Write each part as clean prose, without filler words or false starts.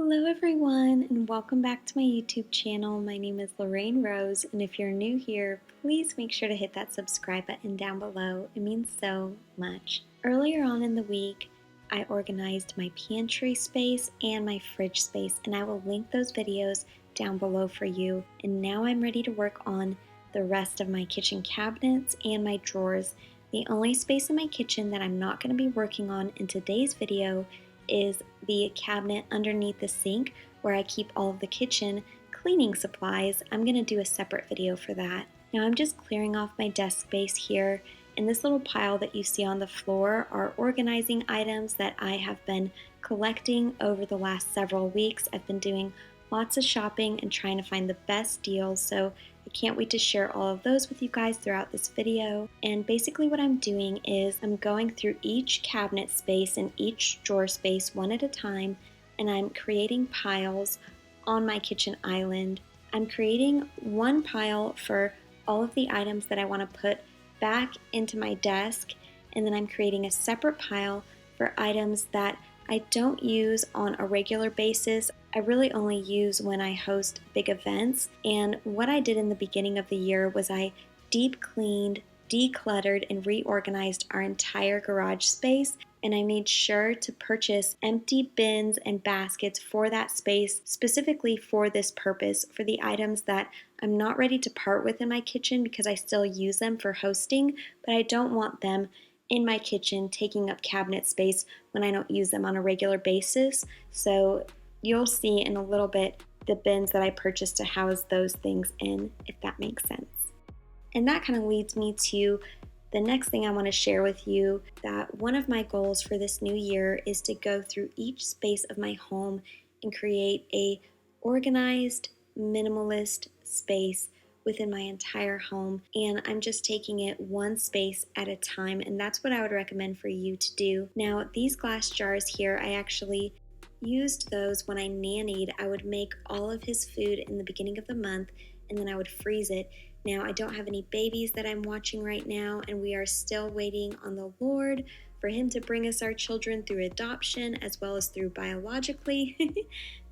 Hello everyone and welcome back to my YouTube channel. My name is Lorraine Rose, and if you're new here, please make sure to hit that subscribe button down below. It means so much. Earlier on in the week, I organized my pantry space and my fridge space, and I will link those videos down below for you. And now I'm ready to work on the rest of my kitchen cabinets and my drawers. The only space in my kitchen that I'm not going to be working on in today's video is the cabinet underneath the sink where I keep all of the kitchen cleaning supplies. I'm going to do a separate video for that. Now I'm just clearing off my desk space here, and this little pile that you see on the floor are organizing items that I have been collecting over the last several weeks. I've been doing lots of shopping and trying to find the best deals, so I can't wait to share all of those with you guys throughout this video. And basically what I'm doing is I'm going through each cabinet space and each drawer space one at a time, and I'm creating piles on my kitchen island. I'm creating one pile for all of the items that I want to put back into my desk, and then I'm creating a separate pile for items that I don't use on a regular basis. I really only use when I host big events. And what I did in the beginning of the year was I deep cleaned, decluttered, and reorganized our entire garage space. And I made sure to purchase empty bins and baskets for that space, specifically for this purpose, for the items that I'm not ready to part with in my kitchen because I still use them for hosting, but I don't want them in my kitchen taking up cabinet space when I don't use them on a regular basis. So you'll see in a little bit the bins that I purchased to house those things in, if that makes sense. And that kind of leads me to the next thing I want to share with you, that one of my goals for this new year is to go through each space of my home and create a organized, minimalist space within my entire home. And I'm just taking it one space at a time, and that's what I would recommend for you to do. Now, these glass jars here, I actually used those when I nannied. I would make all of his food in the beginning of the month, and then I would freeze it. Now, I don't have any babies that I'm watching right now, and we are still waiting on the Lord for him to bring us our children through adoption as well as through biologically.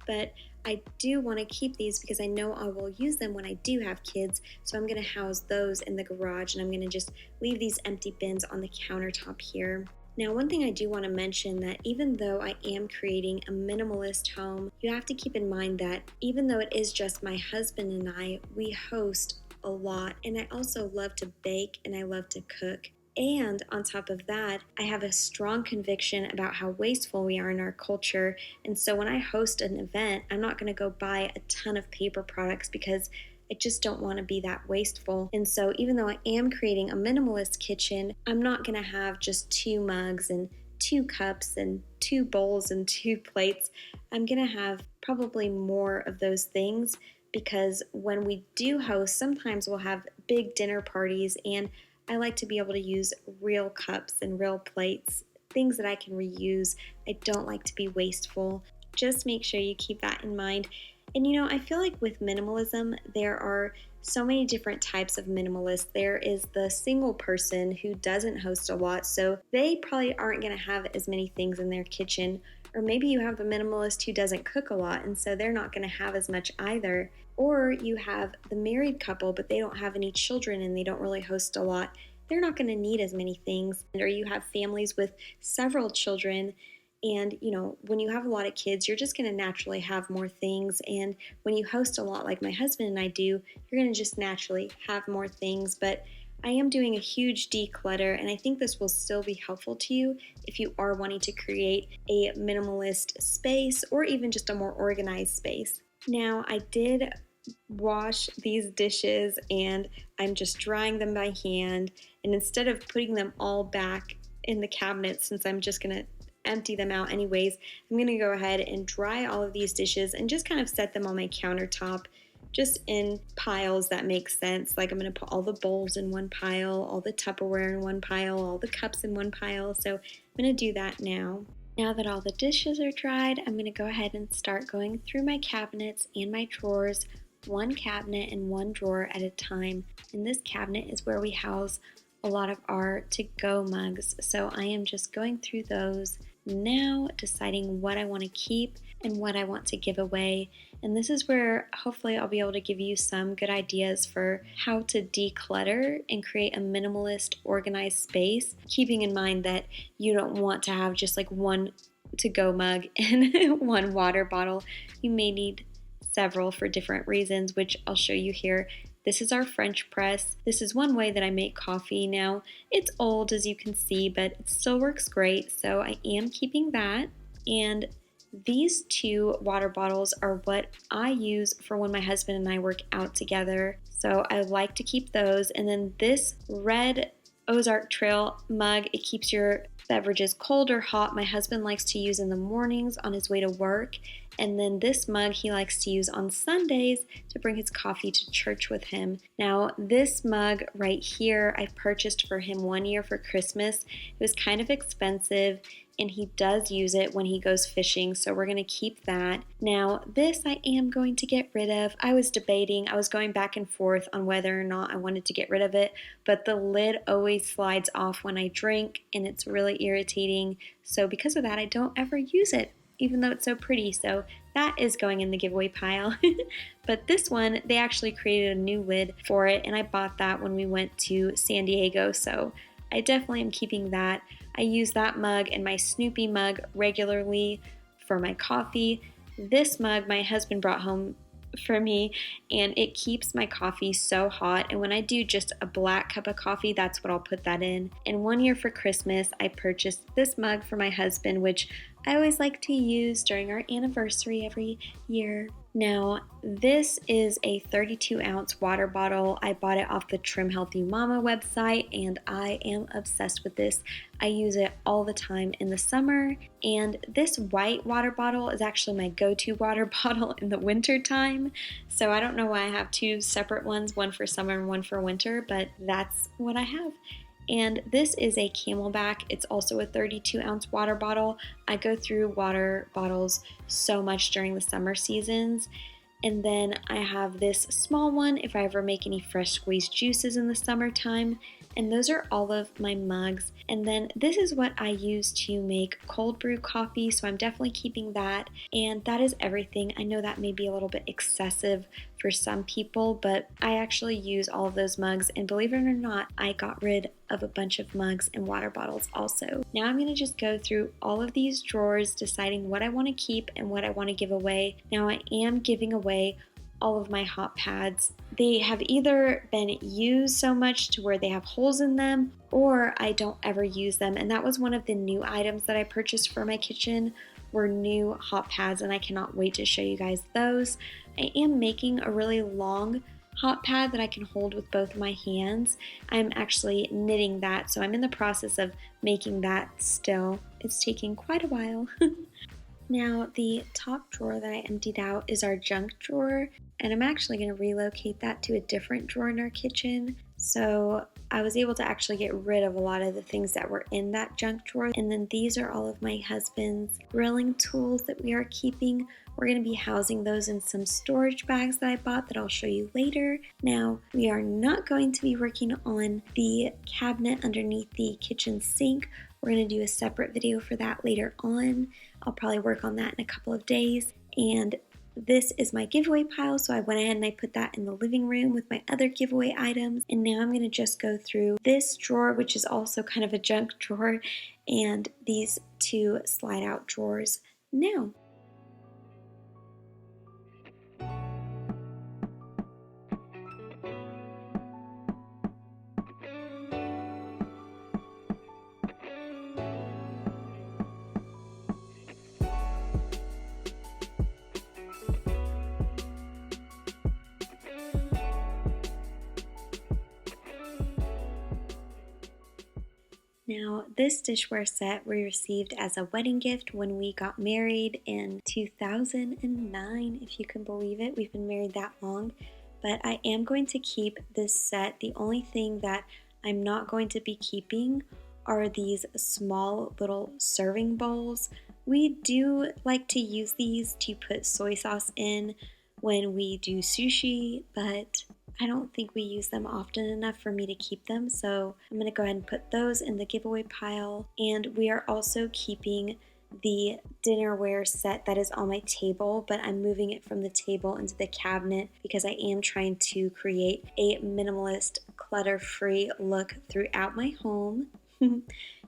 But I do want to keep these because I know I will use them when I do have kids, so I'm going to house those in the garage, and I'm going to just leave these empty bins on the countertop here. Now, one thing I do want to mention, that even though I am creating a minimalist home, you have to keep in mind that even though it is just my husband and I, we host a lot, and I also love to bake and I love to cook. And on top of that, I have a strong conviction about how wasteful we are in our culture. And so when I host an event, I'm not going to go buy a ton of paper products because I just don't want to be that wasteful. And so even though I am creating a minimalist kitchen, I'm not going to have just 2 mugs and 2 cups and 2 bowls and 2 plates. I'm going to have probably more of those things, because when we do host, sometimes we'll have big dinner parties, and I like to be able to use real cups and real plates, things that I can reuse. I don't like to be wasteful. Just make sure you keep that in mind. And I feel like with minimalism, there are so many different types of minimalists. There is the single person who doesn't host a lot, so they probably aren't going to have as many things in their kitchen. Or maybe you have the minimalist who doesn't cook a lot, and so they're not going to have as much either. Or you have the married couple, but they don't have any children and they don't really host a lot. They're not going to need as many things. Or you have families with several children, and when you have a lot of kids, you're just going to naturally have more things. And when you host a lot like my husband and I do, you're going to just naturally have more things. But I am doing a huge declutter, and I think this will still be helpful to you if you are wanting to create a minimalist space or even just a more organized space. Now, I did wash these dishes, and I'm just drying them by hand. And instead of putting them all back in the cabinet, since I'm just going to empty them out anyways, I'm going to go ahead and dry all of these dishes and just kind of set them on my countertop, just in piles that make sense. Like I'm going to put all the bowls in one pile, all the Tupperware in one pile, all the cups in one pile. So I'm going to do that now. Now that all the dishes are dried, I'm going to go ahead and start going through my cabinets and my drawers, one cabinet and one drawer at a time. And this cabinet is where we house a lot of our to-go mugs. So I am just going through those now deciding what I want to keep and what I want to give away. And this is where hopefully I'll be able to give you some good ideas for how to declutter and create a minimalist, organized space, keeping in mind that you don't want to have just like one to-go mug and one water bottle. You may need several for different reasons, which I'll show you here. This is our French press. This is one way that I make coffee now. It's old, as you can see, but it still works great, so I am keeping that. And these two water bottles are what I use for when my husband and I work out together, so I like to keep those. And then this red Ozark Trail mug, it keeps your beverages cold or hot. My husband likes to use in the mornings on his way to work. And then this mug he likes to use on Sundays to bring his coffee to church with him. Now, this mug right here, I purchased for him one year for Christmas. It was kind of expensive, and he does use it when he goes fishing, so we're going to keep that. Now, this I am going to get rid of. I was debating, I was going back and forth on whether or not I wanted to get rid of it, but the lid always slides off when I drink, and it's really irritating. So because of that, I don't ever use it, even though it's so pretty. So that is going in the giveaway pile. But this one, they actually created a new lid for it, and I bought that when we went to San Diego, so I definitely am keeping that. I use that mug and my Snoopy mug regularly for my coffee. This mug my husband brought home for me, and it keeps my coffee so hot. And when I do just a black cup of coffee, that's what I'll put that in. And one year for Christmas, I purchased this mug for my husband, which I always like to use during our anniversary every year. Now, this is a 32-ounce water bottle. I bought it off the Trim Healthy Mama website, and I am obsessed with this. I use it all the time in the summer, and this white water bottle is actually my go-to water bottle in the winter time. So I don't know why I have two separate ones, one for summer and one for winter, but that's what I have. And this is a Camelback. It's also a 32-ounce water bottle. I go through water bottles so much during the summer seasons. And then I have this small one if I ever make any fresh squeezed juices in the summertime. And those are all of my mugs. And then this is what I use to make cold brew coffee, so I'm definitely keeping that. And that is everything. I know that may be a little bit excessive for some people, but I actually use all of those mugs, and believe it or not, I got rid of a bunch of mugs and water bottles also. Now I'm going to just go through all of these drawers, deciding what I want to keep and what I want to give away. Now I am giving away all of my hot pads. They have either been used so much to where they have holes in them, or I don't ever use them. And that was one of the new items that I purchased for my kitchen, were new hot pads, and I cannot wait to show you guys those. I am making a really long hot pad that I can hold with both my hands. I'm actually knitting that, so I'm in the process of making that still. It's taking quite a while. Now, the top drawer that I emptied out is our junk drawer, and I'm actually going to relocate that to a different drawer in our kitchen. So I was able to actually get rid of a lot of the things that were in that junk drawer. And then these are all of my husband's grilling tools that we are keeping. We're going to be housing those in some storage bags that I bought that I'll show you later. Now, we are not going to be working on the cabinet underneath the kitchen sink. We're going to do a separate video for that later on. I'll probably work on that in a couple of days. And this is my giveaway pile, so I went ahead and I put that in the living room with my other giveaway items. And now I'm going to just go through this drawer, which is also kind of a junk drawer, and these two slide out drawers now. Now, this dishware set we received as a wedding gift when we got married in 2009, if you can believe it. We've been married that long, but I am going to keep this set. The only thing that I'm not going to be keeping are these small little serving bowls. We do like to use these to put soy sauce in when we do sushi, but I don't think we use them often enough for me to keep them, so I'm going to go ahead and put those in the giveaway pile. And we are also keeping the dinnerware set that is on my table, but I'm moving it from the table into the cabinet because I am trying to create a minimalist, clutter-free look throughout my home.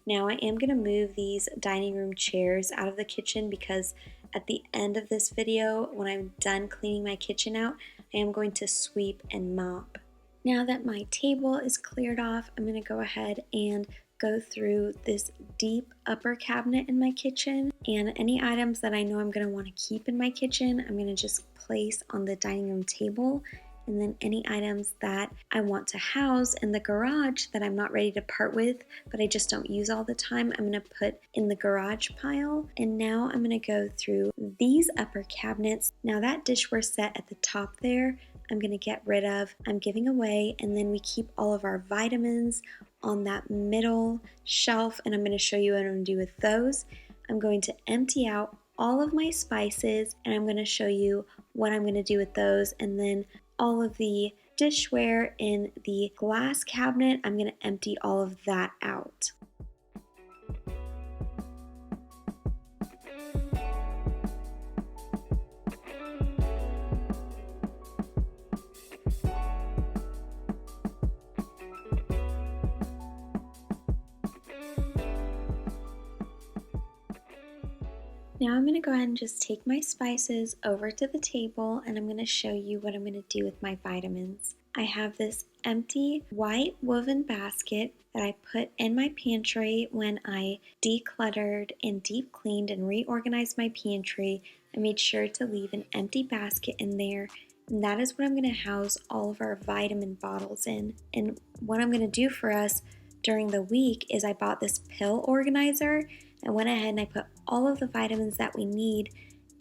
Now I am going to move these dining room chairs out of the kitchen because at the end of this video, when I'm done cleaning my kitchen out, I am going to sweep and mop. Now that my table is cleared off, I'm going to go ahead and go through this deep upper cabinet in my kitchen, and any items that I know I'm going to want to keep in my kitchen, I'm going to just place on the dining room table. And then any items that I want to house in the garage that I'm not ready to part with, but I just don't use all the time, I'm going to put in the garage pile. And now I'm going to go through these upper cabinets. Now that dishware set at the top there, I'm going to get rid of, I'm giving away, and then we keep all of our vitamins on that middle shelf, and I'm going to show you what I'm going to do with those. I'm going to empty out all of my spices, and I'm going to show you what I'm going to do with those. And then all of the dishware in the glass cabinet, I'm going to empty all of that out. Now I'm going to go ahead and just take my spices over to the table, and I'm going to show you what I'm going to do with my vitamins. I have this empty white woven basket that I put in my pantry when I decluttered and deep cleaned and reorganized my pantry. I made sure to leave an empty basket in there, and that is what I'm going to house all of our vitamin bottles in. And what I'm going to do for us during the week is I bought this pill organizer. I went ahead and I put all of the vitamins that we need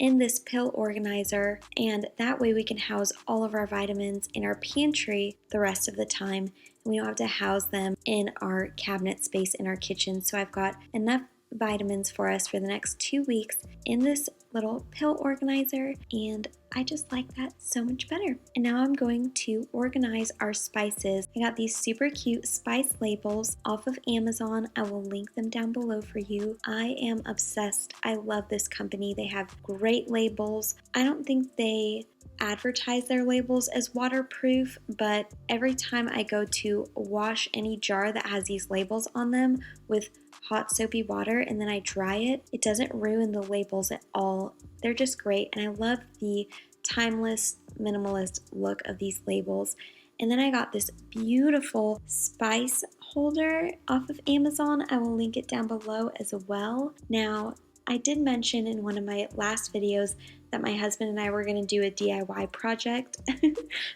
in this pill organizer, and that way we can house all of our vitamins in our pantry the rest of the time, and we don't have to house them in our cabinet space in our kitchen. So I've got enough vitamins for us for the next 2 weeks in this little pill organizer, and I just like that so much better. And now I'm going to organize our spices. I got these super cute spice labels off of Amazon. I will link them down below for you. I am obsessed. I love this company. They have great labels. I don't think they advertise their labels as waterproof, but every time I go to wash any jar that has these labels on them with hot soapy water and then I dry it, it doesn't ruin the labels at all. They're just great, and I love the timeless minimalist look of these labels. And then I got this beautiful spice holder off of Amazon. I will link it down below as well. Now, I did mention in one of my last videos that my husband and I were going to do a DIY project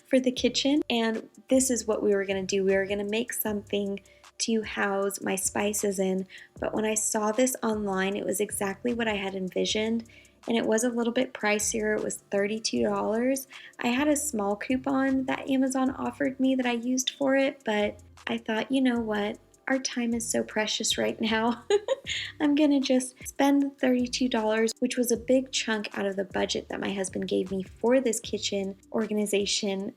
for the kitchen, and this is what we were going to do. We were going to make something to house my spices in, but when I saw this online, it was exactly what I had envisioned, and it was a little bit pricier. It was $32. I had a small coupon that Amazon offered me that I used for it, but I thought, you know what? Our time is so precious right now. I'm gonna just spend the $32, which was a big chunk out of the budget that my husband gave me for this kitchen organization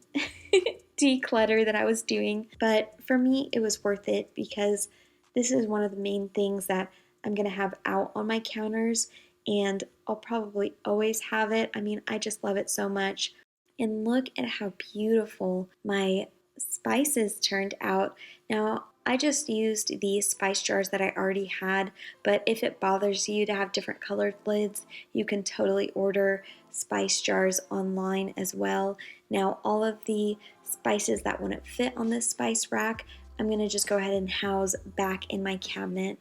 declutter that I was doing. But for me, it was worth it because this is one of the main things that I'm gonna have out on my counters, and I'll probably always have it. I mean, I just love it so much. And look at how beautiful my spices turned out. Now, I just used these spice jars that I already had, but if it bothers you to have different colored lids, you can totally order spice jars online as well. Now, all of the spices that wouldn't fit on this spice rack, I'm going to just go ahead and house back in my cabinet.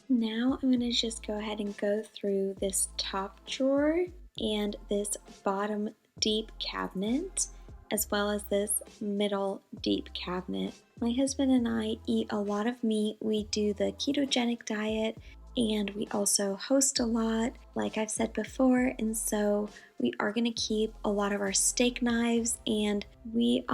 Now I'm going to just go ahead and go through this top drawer and this bottom deep cabinet, as well as this middle deep cabinet. My husband and I eat a lot of meat. We do the ketogenic diet, and we also host a lot, like I've said before, and so we are going to keep a lot of our steak knives, and we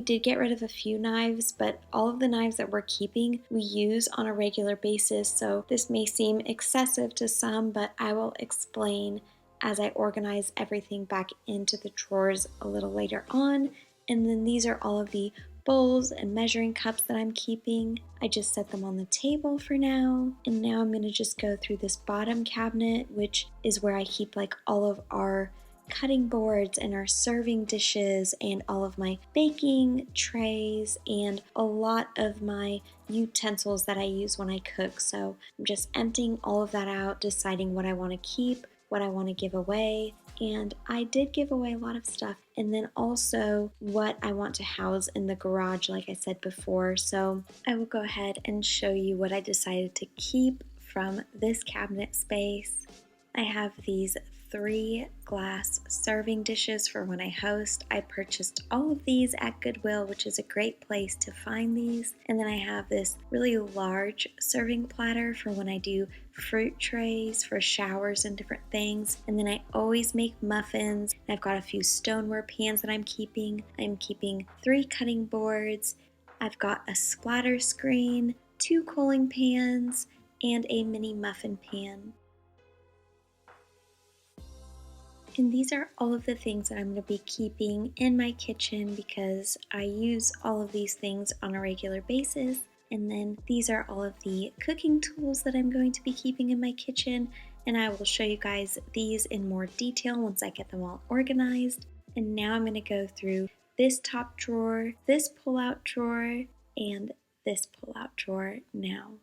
did get rid of a few knives, but all of the knives that we're keeping we use on a regular basis, so this may seem excessive to some, but I will explain as I organize everything back into the drawers a little later on. And then these are all of the bowls and measuring cups that I'm keeping. I just set them on the table for now. And now I'm gonna just go through this bottom cabinet, which is where I keep like all of our cutting boards and our serving dishes and all of my baking trays and a lot of my utensils that I use when I cook. So I'm just emptying all of that out, deciding what I want to keep, what I want to give away. And I did give away a lot of stuff. And then also what I want to house in the garage, like I said before. So I will go ahead and show you what I decided to keep from this cabinet space. I have these 3 glass serving dishes for when I host. I purchased all of these at Goodwill, which is a great place to find these. And then I have this really large serving platter for when I do fruit trays for showers and different things. And then I always make muffins. I've got a few stoneware pans that I'm keeping. I'm keeping 3 cutting boards. I've got a splatter screen, 2 cooling pans, and a mini muffin pan. And these are all of the things that I'm going to be keeping in my kitchen because I use all of these things on a regular basis. And then these are all of the cooking tools that I'm going to be keeping in my kitchen. And I will show you guys these in more detail once I get them all organized. And now I'm going to go through this top drawer, this pull-out drawer, and this pull-out drawer now.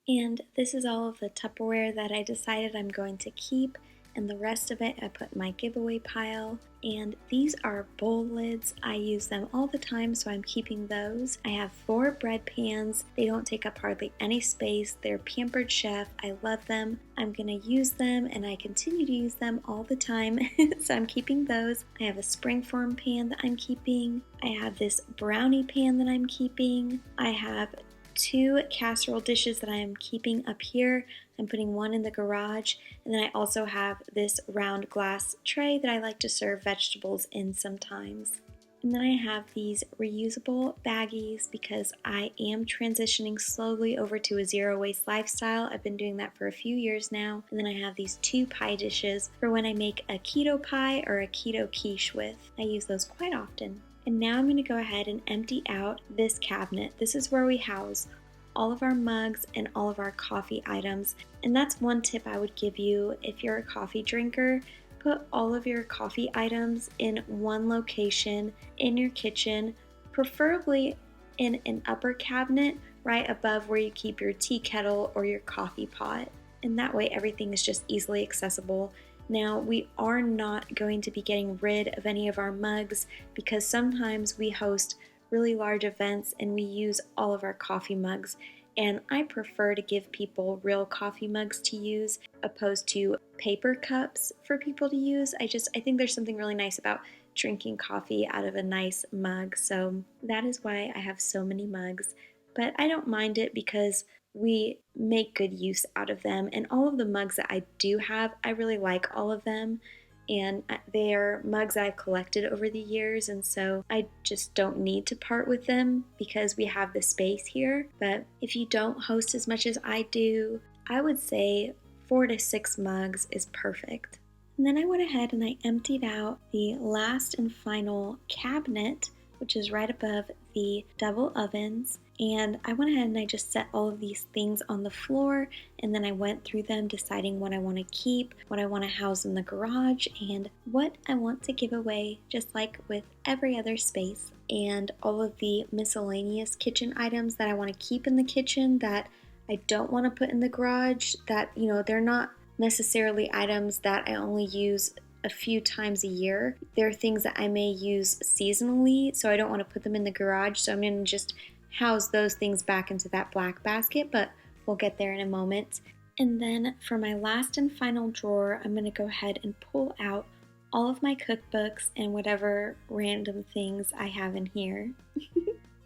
And this is all of the Tupperware that I decided I'm going to keep, and the rest of it I put in my giveaway pile. And these are bowl lids. I use them all the time, so I'm keeping those. I have 4 bread pans. They don't take up hardly any space. They're Pampered Chef. I love them. I'm gonna use them, and I continue to use them all the time, so I'm keeping those. I have a springform pan that I'm keeping. I have this brownie pan that I'm keeping. I have 2 casserole dishes that I am keeping up here. I'm putting one in the garage, and then I also have this round glass tray that I like to serve vegetables in sometimes. And then I have these reusable baggies because I am transitioning slowly over to a zero waste lifestyle. I've been doing that for a few years now. And then I have these 2 pie dishes for when I make a keto pie or a keto quiche with. I use those quite often. And now I'm going to go ahead and empty out this cabinet. This is where we house all of our mugs and all of our coffee items. And that's one tip I would give you if you're a coffee drinker. Put all of your coffee items in one location in your kitchen, preferably in an upper cabinet right above where you keep your tea kettle or your coffee pot. And that way everything is just easily accessible. Now, we are not going to be getting rid of any of our mugs because sometimes we host really large events and we use all of our coffee mugs. And I prefer to give people real coffee mugs to use opposed to paper cups for people to use. I think there's something really nice about drinking coffee out of a nice mug. So that is why I have so many mugs. But I don't mind it because we make good use out of them. And all of the mugs that I do have, I really like all of them. And they are mugs I've collected over the years, and so I just don't need to part with them because we have the space here. But if you don't host as much as I do, I would say 4 to 6 mugs is perfect. And then I went ahead and I emptied out the last and final cabinet, which is right above the double ovens. And I went ahead and I just set all of these things on the floor, and then I went through them deciding what I want to keep, what I want to house in the garage, and what I want to give away, just like with every other space. And all of the miscellaneous kitchen items that I want to keep in the kitchen that I don't want to put in the garage, that, they're not necessarily items that I only use a few times a year. They're things that I may use seasonally, so I don't want to put them in the garage, so I'm going to just house those things back into that black basket, but we'll get there in a moment. And then for my last and final drawer, I'm going to go ahead and pull out all of my cookbooks and whatever random things I have in here.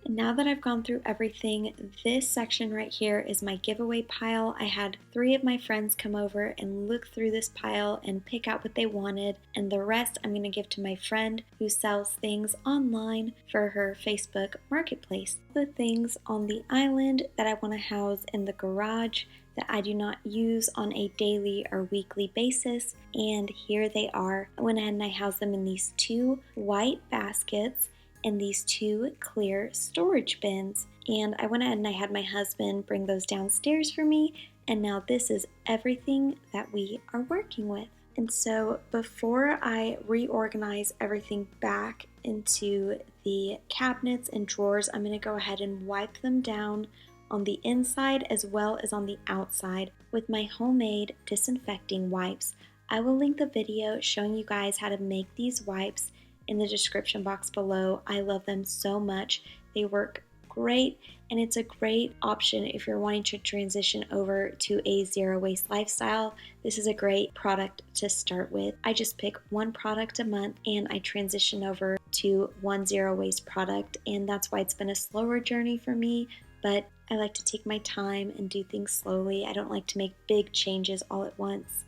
And now that I've gone through everything, this section right here is my giveaway pile. I had 3 of my friends come over and look through this pile and pick out what they wanted, and the rest I'm going to give to my friend who sells things online for her Facebook marketplace. The things on the island that I want to house in the garage that I do not use on a daily or weekly basis, and here they are. I went ahead and I housed them in these 2 white baskets and these 2 clear storage bins. And I went ahead and I had my husband bring those downstairs for me, and now this is everything that we are working with. And so before I reorganize everything back into the cabinets and drawers, I'm going to go ahead and wipe them down on the inside as well as on the outside with my homemade disinfecting wipes. I will link the video showing you guys how to make these wipes in the description box below. I love them so much. They work great, and it's a great option if you're wanting to transition over to a zero waste lifestyle. This is a great product to start with. I just pick one product a month and I transition over to one zero waste product, and that's why it's been a slower journey for me, but I like to take my time and do things slowly. I don't like to make big changes all at once.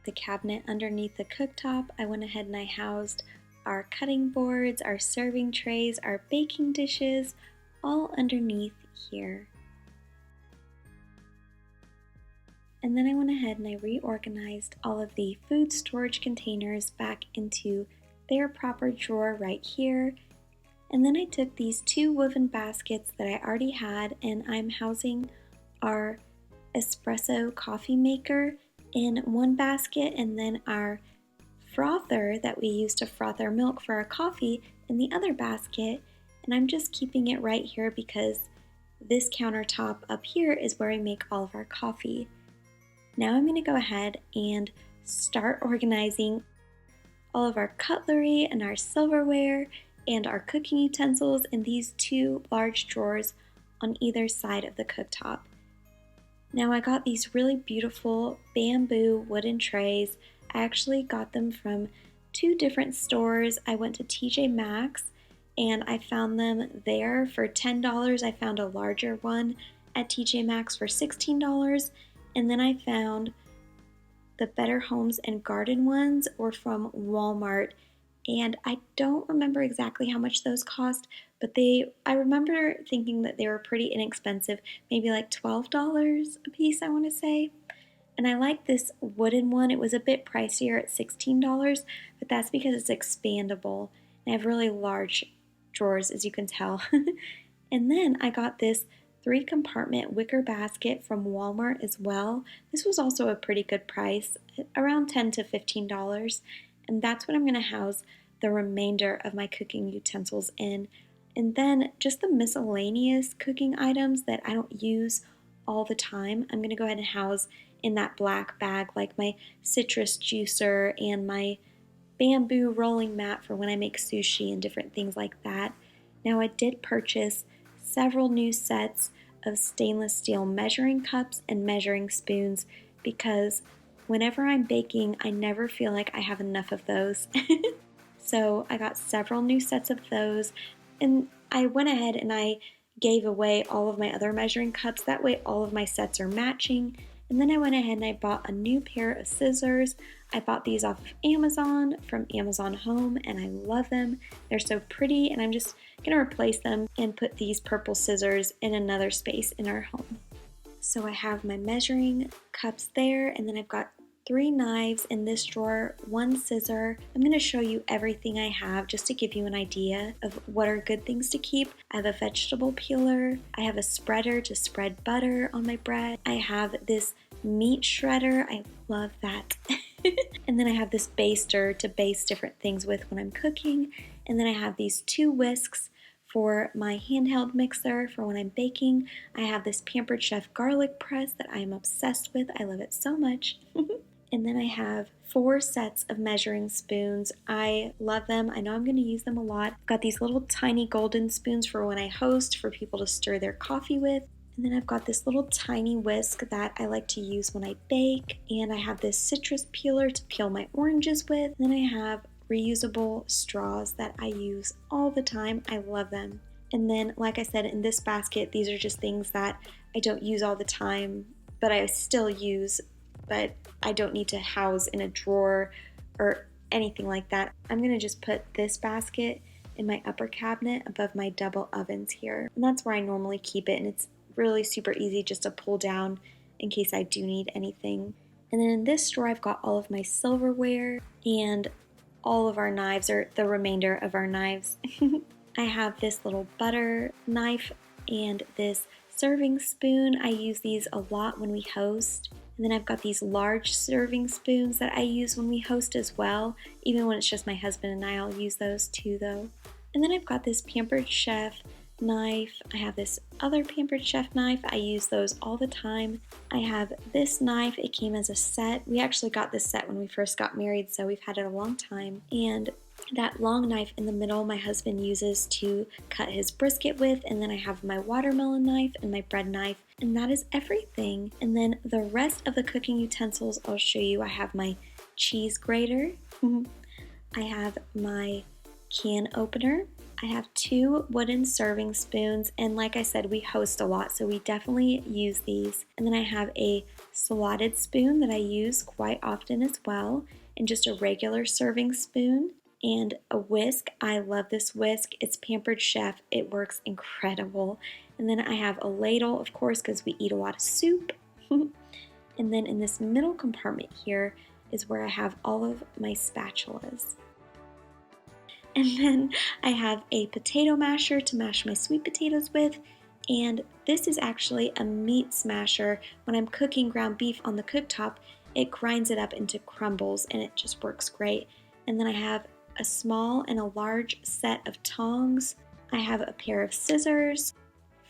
The cabinet underneath the cooktop, I went ahead and I housed our cutting boards, our serving trays, our baking dishes, all underneath here. And then I went ahead and I reorganized all of the food storage containers back into their proper drawer right here. And then I took these 2 woven baskets that I already had, and I'm housing our espresso coffee maker in one basket, and then our frother that we use to froth our milk for our coffee in the other basket. And I'm just keeping it right here because this countertop up here is where we make all of our coffee. Now I'm going to go ahead and start organizing all of our cutlery and our silverware and our cooking utensils in these 2 large drawers on either side of the cooktop. Now I got these really beautiful bamboo wooden trays. I actually got them from 2 different stores. I went to TJ Maxx and I found them there for $10. I found a larger one at TJ Maxx for $16, and then I found the Better Homes and Garden ones were from Walmart, and I don't remember exactly how much those cost, but I remember thinking that they were pretty inexpensive, maybe like $12 a piece, I want to say. And I like this wooden one. It was a bit pricier at $16, but that's because it's expandable. And I have really large drawers, as you can tell. And then I got this 3-compartment wicker basket from Walmart as well. This was also a pretty good price, around $10 to $15. And that's what I'm going to house the remainder of my cooking utensils in. And then just the miscellaneous cooking items that I don't use all the time, I'm going to go ahead and house in that black bag, like my citrus juicer and my bamboo rolling mat for when I make sushi and different things like that. Now I did purchase several new sets of stainless steel measuring cups and measuring spoons because whenever I'm baking, I never feel like I have enough of those. So I got several new sets of those, and I went ahead and I gave away all of my other measuring cups. That way all of my sets are matching. And then I went ahead and I bought a new pair of scissors. I bought these off of Amazon from Amazon Home, and I love them. They're so pretty, and I'm just going to replace them and put these purple scissors in another space in our home. So I have my measuring cups there, and then I've got 3 knives in this drawer, 1 scissor. I'm going to show you everything I have just to give you an idea of what are good things to keep. I have a vegetable peeler. I have a spreader to spread butter on my bread. I have this meat shredder. I love that. And then I have this baster to baste different things with when I'm cooking. And then I have these 2 whisks for my handheld mixer for when I'm baking. I have this Pampered Chef garlic press that I am obsessed with. I love it so much. And then I have 4 sets of measuring spoons. I love them. I know I'm going to use them a lot. I've got these little tiny golden spoons for when I host, for people to stir their coffee with. And then I've got this little tiny whisk that I like to use when I bake. And I have this citrus peeler to peel my oranges with. And then I have reusable straws that I use all the time. I love them. And then, like I said, in this basket, these are just things that I don't use all the time, but I still use, but I don't need to house in a drawer or anything like that. I'm gonna just put this basket in my upper cabinet above my double ovens here. And that's where I normally keep it, and it's really super easy just to pull down in case I do need anything. And then in this drawer, I've got all of my silverware and all of our knives, or the remainder of our knives. I have this little butter knife and this serving spoon. I use these a lot when we host. And then I've got these large serving spoons that I use when we host as well. Even when it's just my husband and I, I'll use those too though. And then I've got this Pampered Chef knife. I have this other Pampered Chef knife. I use those all the time. I have this knife. It came as a set. We actually got this set when we first got married, so we've had it a long time. And that long knife in the middle my husband uses to cut his brisket with, and then I have my watermelon knife and my bread knife, and that is everything. And then the rest of the cooking utensils I'll show you. I have my cheese grater, I have my can opener, I have 2 wooden serving spoons, and like I said, we host a lot, so we definitely use these. And then I have a slotted spoon that I use quite often as well, and just a regular serving spoon. And a whisk. I love this whisk. It's Pampered Chef. It works incredible. And then I have a ladle, of course, because we eat a lot of soup. And then in this middle compartment here is where I have all of my spatulas. And then I have a potato masher to mash my sweet potatoes with. And this is actually a meat smasher. When I'm cooking ground beef on the cooktop, it grinds it up into crumbles, and it just works great. And then I have a small and a large set of tongs. I have a pair of scissors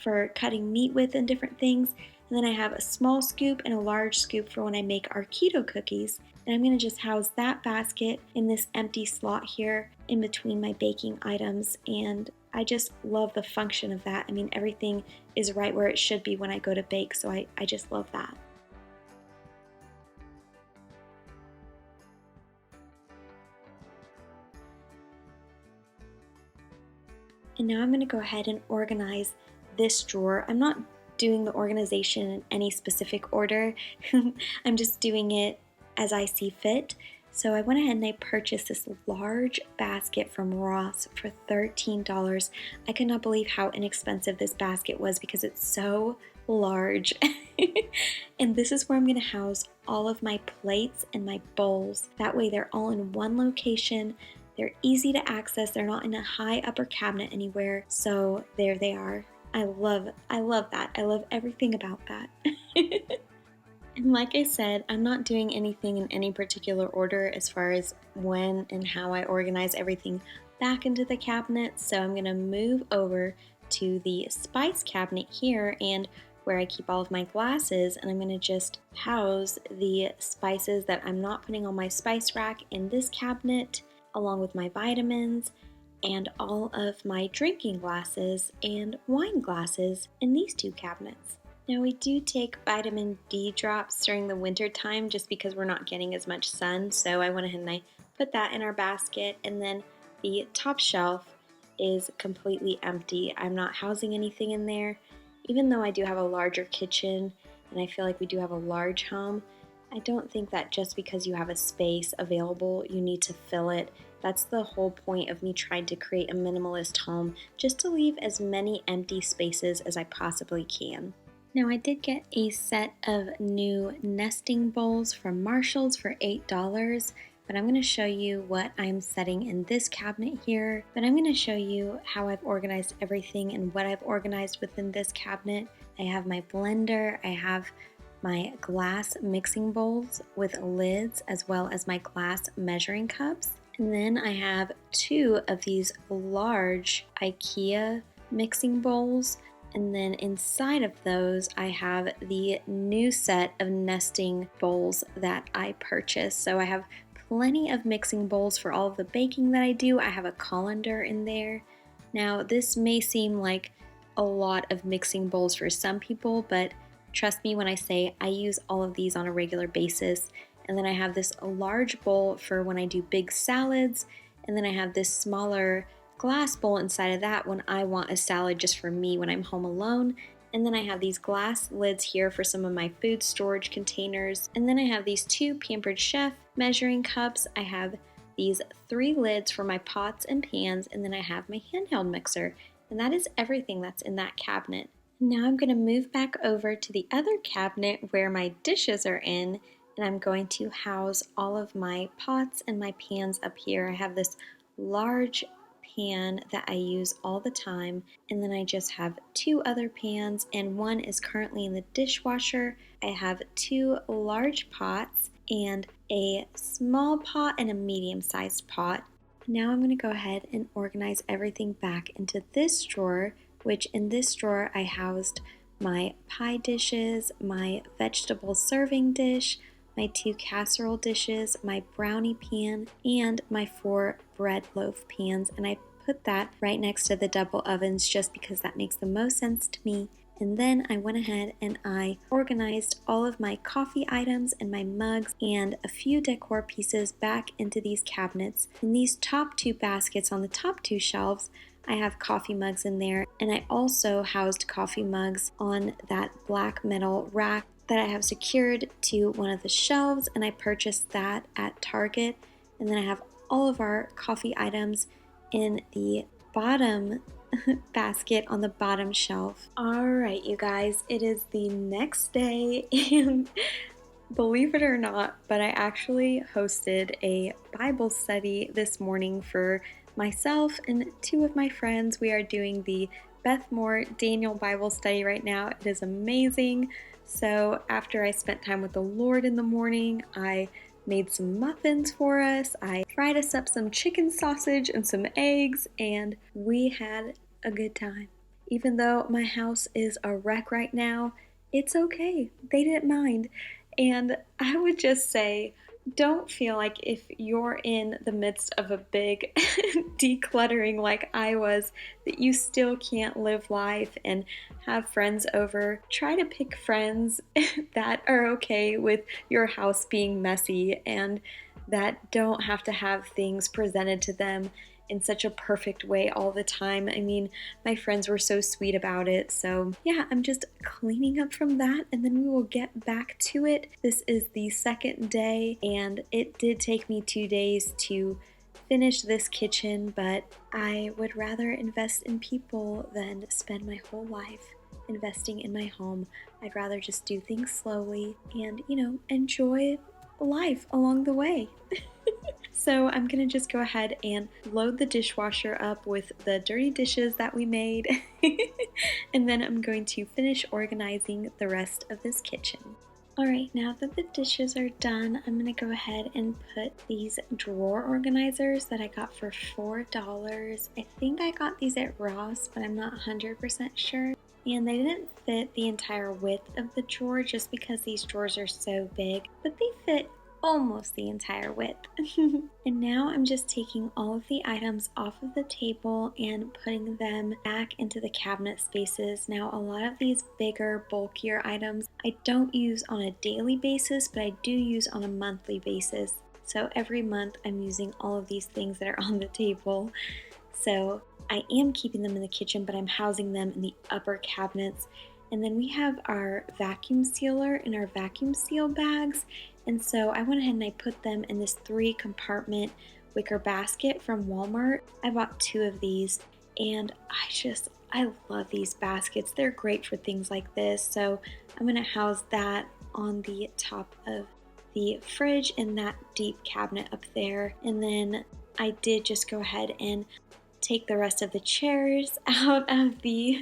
for cutting meat with and different things. And then I have a small scoop and a large scoop for when I make our keto cookies. And I'm gonna just house that basket in this empty slot here in between my baking items. And I just love the function of that. I mean, everything is right where it should be when I go to bake, so I just love that. And now I'm going to go ahead and organize this drawer. I'm not doing the organization in any specific order. I'm just doing it as I see fit. So I went ahead and I purchased this large basket from Ross for $13. I could not believe how inexpensive this basket was because it's so large. And this is where I'm going to house all of my plates and my bowls. That way they're all in one location. They're easy to access. They're not in a high upper cabinet anywhere. So there they are. I love that. I love everything about that. And like I said, I'm not doing anything in any particular order as far as when and how I organize everything back into the cabinet. So I'm gonna move over to the spice cabinet here and where I keep all of my glasses, and I'm gonna just house the spices that I'm not putting on my spice rack in this cabinet, along with my vitamins and all of my drinking glasses and wine glasses in these 2 cabinets. Now we do take vitamin D drops during the winter time just because we're not getting as much sun, so I went ahead and I put that in our basket, and then the top shelf is completely empty. I'm not housing anything in there. Even though I do have a larger kitchen and I feel like we do have a large home, I don't think that just because you have a space available, you need to fill it. That's the whole point of me trying to create a minimalist home, just to leave as many empty spaces as I possibly can. Now I did get a set of new nesting bowls from Marshall's for $8, but I'm going to show you what I'm setting in this cabinet here. But I'm going to show you how I've organized everything and what I've organized within this cabinet. I have my blender, I have my glass mixing bowls with lids, as well as my glass measuring cups. And then I have 2 of these large IKEA mixing bowls. And then inside of those, I have the new set of nesting bowls that I purchased. So I have plenty of mixing bowls for all of the baking that I do. I have a colander in there. Now, this may seem like a lot of mixing bowls for some people, but trust me when I say I use all of these on a regular basis. And then I have this large bowl for when I do big salads, and then I have this smaller glass bowl inside of that when I want a salad just for me when I'm home alone. And then I have these glass lids here for some of my food storage containers. And then I have these 2 Pampered Chef measuring cups. I have these 3 lids for my pots and pans, and then I have my handheld mixer. And that is everything that's in that cabinet. Now I'm going to move back over to the other cabinet where my dishes are in, and I'm going to house all of my pots and my pans up here. I have this large pan that I use all the time, and then I just have 2 other pans, and one is currently in the dishwasher. I have 2 large pots and a small pot and a medium-sized pot. Now I'm going to go ahead and organize everything back into this drawer, which in this drawer I housed my pie dishes, my vegetable serving dish, my 2 casserole dishes, my brownie pan, and my 4 bread loaf pans, and I put that right next to the double ovens just because that makes the most sense to me. And then I went ahead and I organized all of my coffee items and my mugs and a few decor pieces back into these cabinets. In these top 2 baskets on the top 2 shelves, I have coffee mugs in there, and I also housed coffee mugs on that black metal rack that I have secured to one of the shelves, and I purchased that at Target. And then I have all of our coffee items in the bottom basket on the bottom shelf. All right, you guys, it is the next day, and believe it or not, but I actually hosted a Bible study this morning for myself and 2 of my friends. We are doing the Beth Moore Daniel Bible study right now. It is amazing. So after I spent time with the Lord in the morning, I made some muffins for us. I fried us up some chicken sausage and some eggs, and we had a good time. Even though my house is a wreck right now, it's okay. They didn't mind. And I would just say, don't feel like if you're in the midst of a big decluttering like I was, that you still can't live life and have friends over. Try to pick friends that are okay with your house being messy and that don't have to have things presented to them in such a perfect way all the time. I mean, my friends were so sweet about it. So yeah, I'm just cleaning up from that, and then we will get back to it. This is the second day, and it did take me 2 days to finish this kitchen, but I would rather invest in people than spend my whole life investing in my home. I'd rather just do things slowly and, enjoy life along the way. So I'm gonna just go ahead and load the dishwasher up with the dirty dishes that we made, and then I'm going to finish organizing the rest of this kitchen. Alright, now that the dishes are done, I'm gonna go ahead and put these drawer organizers that I got for $4. I think I got these at Ross, but I'm not 100% sure. And they didn't fit the entire width of the drawer just because these drawers are so big, but they fit almost the entire width. And now I'm just taking all of the items off of the table and putting them back into the cabinet spaces. Now, a lot of these bigger, bulkier items I don't use on a daily basis, but I do use on a monthly basis. So every month I'm using all of these things that are on the table. So I am keeping them in the kitchen, but I'm housing them in the upper cabinets. And then we have our vacuum sealer and our vacuum seal bags. And so I went ahead and I put them in this 3-compartment wicker basket from Walmart. I bought 2 of these, and I love these baskets. They're great for things like this. So I'm gonna house that on the top of the fridge in that deep cabinet up there. And then I did just go ahead and take the rest of the chairs out of the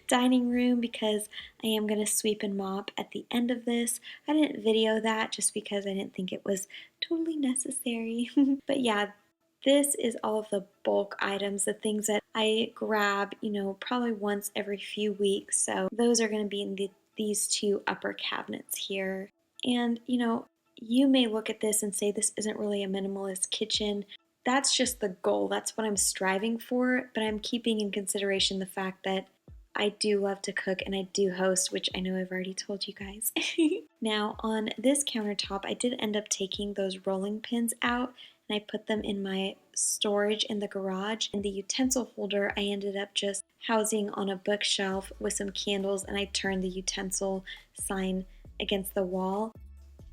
dining room because I am going to sweep and mop at the end of this. I didn't video that just because I didn't think it was totally necessary. But yeah, this is all of the bulk items, the things that I grab, probably once every few weeks. So those are going to be in these 2 upper cabinets here. And, you may look at this and say this isn't really a minimalist kitchen. That's just the goal. That's what I'm striving for, but I'm keeping in consideration the fact that I do love to cook and I do host, which I know I've already told you guys. Now, on this countertop, I did end up taking those rolling pins out and I put them in my storage in the garage. And the utensil holder, I ended up just housing on a bookshelf with some candles, and I turned the utensil sign against the wall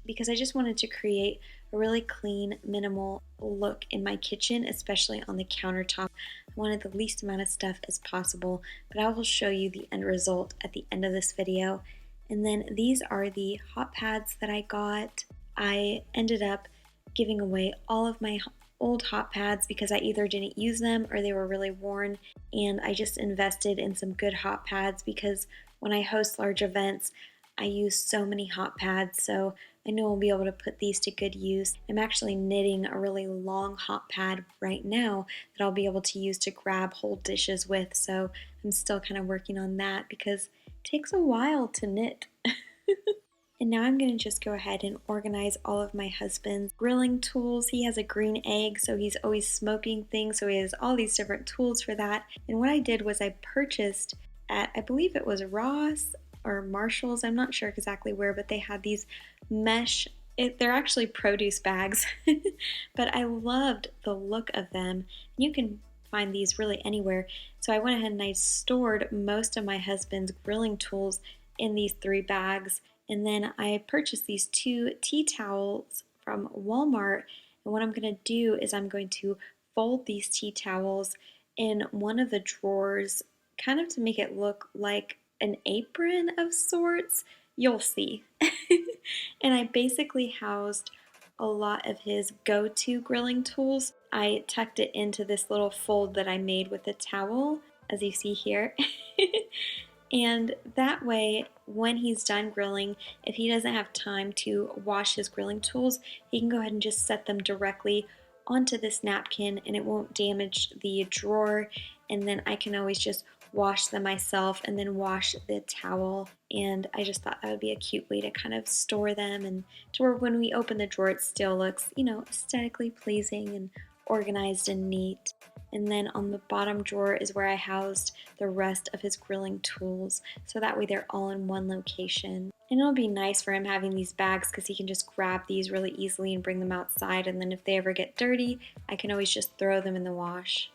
because I just wanted to create a really clean, minimal look in my kitchen, especially on the countertop. I wanted the least amount of stuff as possible, but I will show you the end result at the end of this video. And then these are the hot pads that I got. I ended up giving away all of my old hot pads because I either didn't use them or they were really worn, and I just invested in some good hot pads because when I host large events, I use so many hot pads, so I know I'll be able to put these to good use. I'm actually knitting a really long hot pad right now that I'll be able to use to grab whole dishes with, so I'm still kind of working on that because it takes a while to knit. And now I'm going to just go ahead and organize all of my husband's grilling tools. He has a green egg, so he's always smoking things, so he has all these different tools for that. And what I did was I purchased at, I believe it was Ross or Marshall's, I'm not sure exactly where, but they had these mesh, they're actually produce bags, but I loved the look of them. You can find these really anywhere. So I went ahead and I stored most of my husband's grilling tools in these 3 bags. And then I purchased these 2 tea towels from Walmart. And what I'm going to do is I'm going to fold these tea towels in one of the drawers, kind of to make it look like an apron of sorts. You'll see. And I basically housed a lot of his go-to grilling tools. I tucked it into this little fold that I made with a towel, as you see here. And that way, when he's done grilling, if he doesn't have time to wash his grilling tools, he can go ahead and just set them directly onto this napkin and it won't damage the drawer. And then I can always just wash them myself and then wash the towel. And I just thought that would be a cute way to kind of store them and to where when we open the drawer, it still looks, aesthetically pleasing and organized and neat. And then on the bottom drawer is where I housed the rest of his grilling tools, so that way they're all in one location. And it'll be nice for him having these bags because he can just grab these really easily and bring them outside, and then if they ever get dirty, I can always just throw them in the wash.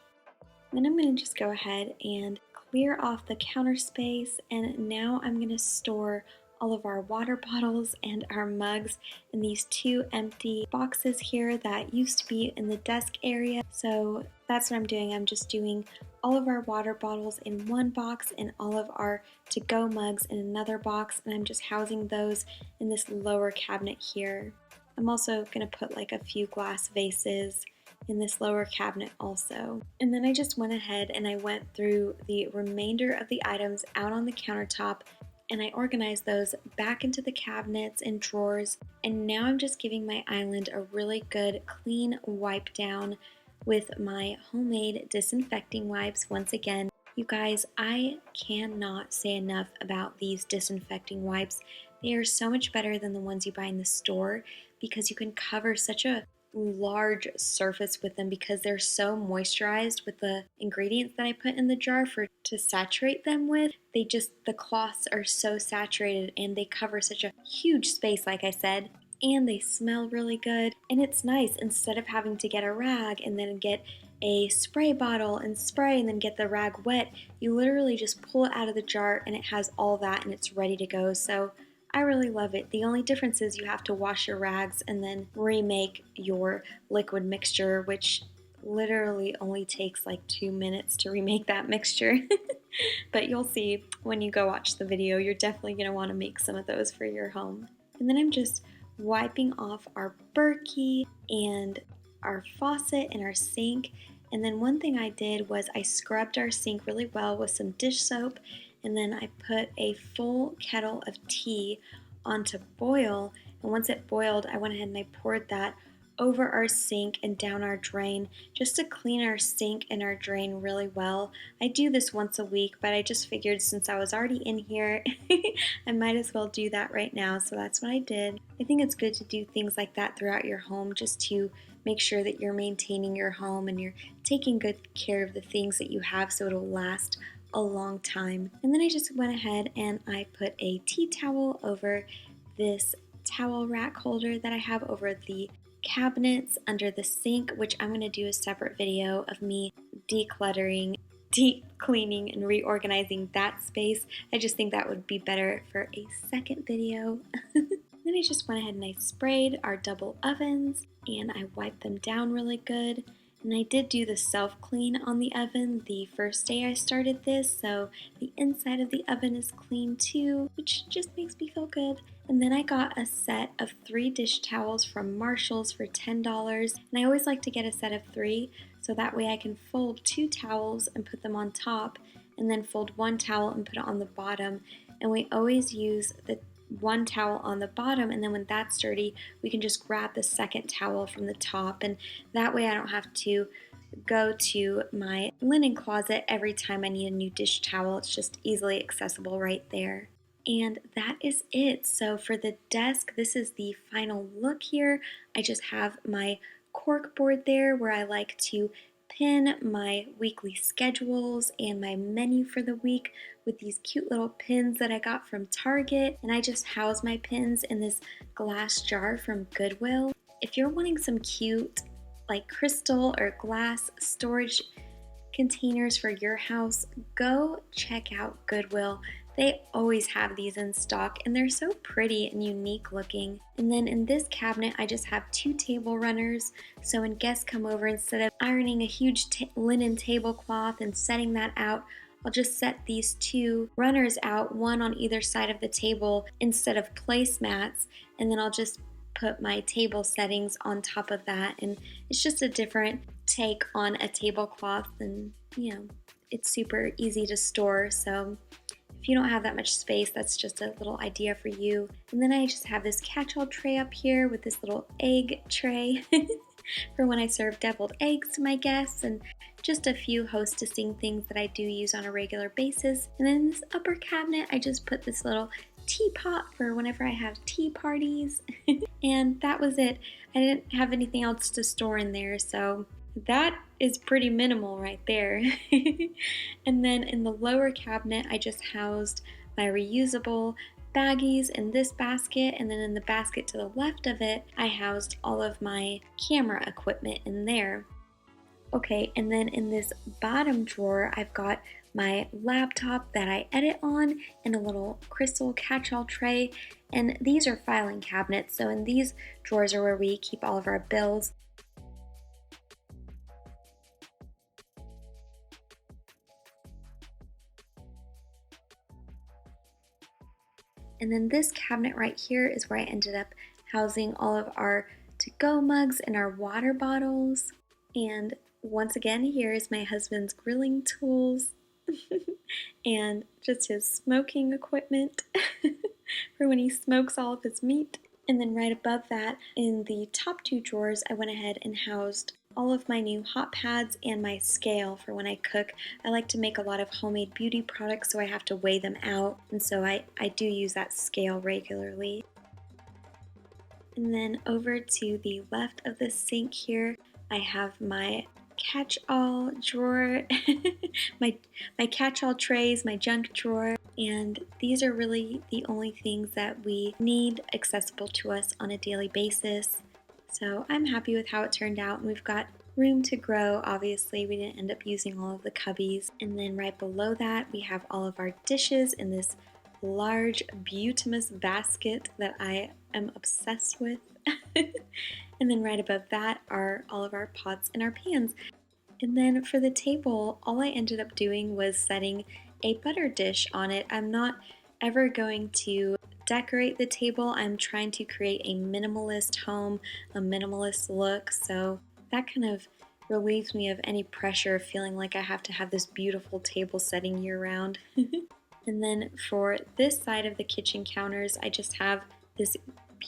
Then I'm going to just go ahead and clear off the counter space, and now I'm going to store all of our water bottles and our mugs in these 2 empty boxes here that used to be in the desk area. So that's what I'm doing. I'm just doing all of our water bottles in one box and all of our to-go mugs in another box, and I'm just housing those in this lower cabinet here. I'm also going to put like a few glass vases in this lower cabinet also. And then I just went ahead and I went through the remainder of the items out on the countertop and I organized those back into the cabinets and drawers. And now I'm just giving my island a really good clean wipe down with my homemade disinfecting wipes once again. You guys, I cannot say enough about these disinfecting wipes. They are so much better than the ones you buy in the store because you can cover such a large surface with them because they're so moisturized with the ingredients that I put in the jar to saturate them with. The cloths are so saturated and they cover such a huge space, like I said, and they smell really good. And it's nice, instead of having to get a rag and then get a spray bottle and spray and then get the rag wet, you literally just pull it out of the jar and it has all that and it's ready to go. So I really love it. The only difference is you have to wash your rags and then remake your liquid mixture, which literally only takes like 2 minutes to remake that mixture. But you'll see when you go watch the video, you're definitely going to want to make some of those for your home. And then I'm just wiping off our Berkey and our faucet and our sink. And then one thing I did was I scrubbed our sink really well with some dish soap, and then I put a full kettle of tea on to boil. And once it boiled, I went ahead and I poured that over our sink and down our drain just to clean our sink and our drain really well. I do this once a week, but I just figured since I was already in here, I might as well do that right now, so that's what I did. I think it's good to do things like that throughout your home just to make sure that you're maintaining your home and you're taking good care of the things that you have so it'll last a long time. And then I just went ahead and I put a tea towel over this towel rack holder that I have over the cabinets under the sink, which I'm going to do a separate video of me decluttering, deep cleaning, and reorganizing that space. I just think that would be better for a second video. Then I just went ahead and I sprayed our double ovens and I wiped them down really good. And I did do the self-clean on the oven the first day I started this, so the inside of the oven is clean too, which just makes me feel good. And then I got a set of 3 dish towels from Marshall's for $10, and I always like to get a set of 3, so that way I can fold 2 towels and put them on top, and then fold 1 towel and put it on the bottom. And we always use the 1 towel on the bottom, and then when that's dirty we can just grab the second towel from the top, and that way I don't have to go to my linen closet every time I need a new dish towel. It's just easily accessible right there. And that is it. So for the desk, this is the final look here. I just have my cork board there where I like to pin my weekly schedules and my menu for the week with these cute little pins that I got from Target, and I just house my pins in this glass jar from Goodwill. If you're wanting some cute like crystal or glass storage containers for your house, go check out Goodwill. They always have these in stock and they're so pretty and unique looking. And then in this cabinet I just have 2 table runners, so when guests come over, instead of ironing a huge linen tablecloth and setting that out, I'll just set these 2 runners out, one on either side of the table instead of placemats, and then I'll just put my table settings on top of that, and it's just a different take on a tablecloth, and you know, it's super easy to store. So if you don't have that much space, that's just a little idea for you. And then I just have this catch-all tray up here with this little egg tray for when I serve deviled eggs to my guests, and just a few hostessing things that I do use on a regular basis. And then in this upper cabinet, I just put this little teapot for whenever I have tea parties. And that was it. I didn't have anything else to store in there, so that is pretty minimal right there. And then in the lower cabinet, I just housed my reusable baggies in this basket, and then in the basket to the left of it, I housed all of my camera equipment in there. Okay, and then in this bottom drawer, I've got my laptop that I edit on and a little crystal catch-all tray, and these are filing cabinets, so in these drawers are where we keep all of our bills. And then this cabinet right here is where I ended up housing all of our to-go mugs and our water bottles. And once again, here is my husband's grilling tools and just his smoking equipment for when he smokes all of his meat. And then right above that, in the top 2 drawers, I went ahead and housed all of my new hot pads and my scale for when I cook. I like to make a lot of homemade beauty products, so I have to weigh them out, and so I do use that scale regularly. And then over to the left of the sink here, I have my catch-all drawer, my catch-all trays, my junk drawer, and these are really the only things that we need accessible to us on a daily basis. So I'm happy with how it turned out, and we've got room to grow. Obviously, we didn't end up using all of the cubbies. And then right below that, we have all of our dishes in this large Beautimus basket that I am obsessed with. And then right above that are all of our pots and our pans. And then for the table, all I ended up doing was setting a butter dish on it. I'm not ever going to decorate the table. I'm trying to create a minimalist home, a minimalist look, so that kind of relieves me of any pressure of feeling like I have to have this beautiful table setting year round. And then for this side of the kitchen counters, I just have this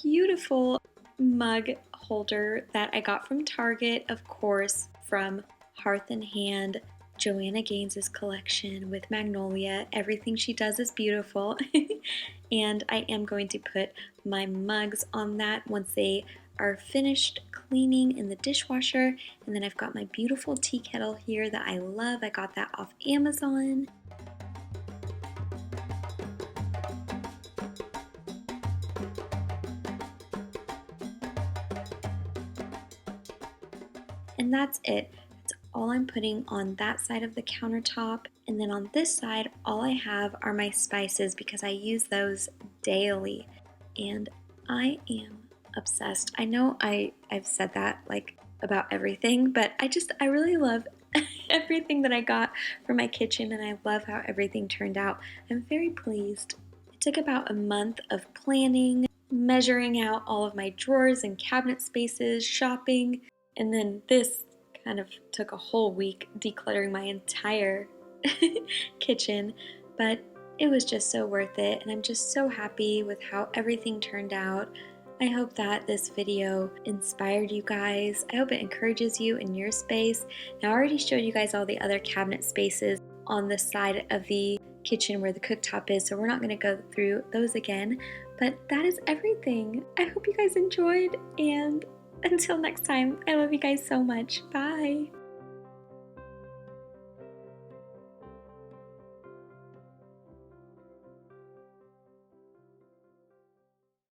beautiful mug holder that I got from Target, of course, from Hearth and Hand, Joanna Gaines's collection with Magnolia. Everything she does is beautiful. And I am going to put my mugs on that once they are finished cleaning in the dishwasher. And then I've got my beautiful tea kettle here that I love. I got that off Amazon. And that's it. That's all I'm putting on that side of the countertop. And then on this side, all I have are my spices because I use those daily. And I am obsessed. I know I've said that like about everything, but I really love everything that I got for my kitchen, and I love how everything turned out. I'm very pleased. It took about a month of planning, measuring out all of my drawers and cabinet spaces, shopping, and then this kind of took a whole week decluttering my entire kitchen, but it was just so worth it, and I'm just so happy with how everything turned out. I hope that this video inspired you guys. I hope it encourages you in your space. Now, I already showed you guys all the other cabinet spaces on the side of the kitchen where the cooktop is, so we're not going to go through those again, but that is everything. I hope you guys enjoyed, and until next time, I love you guys so much. Bye!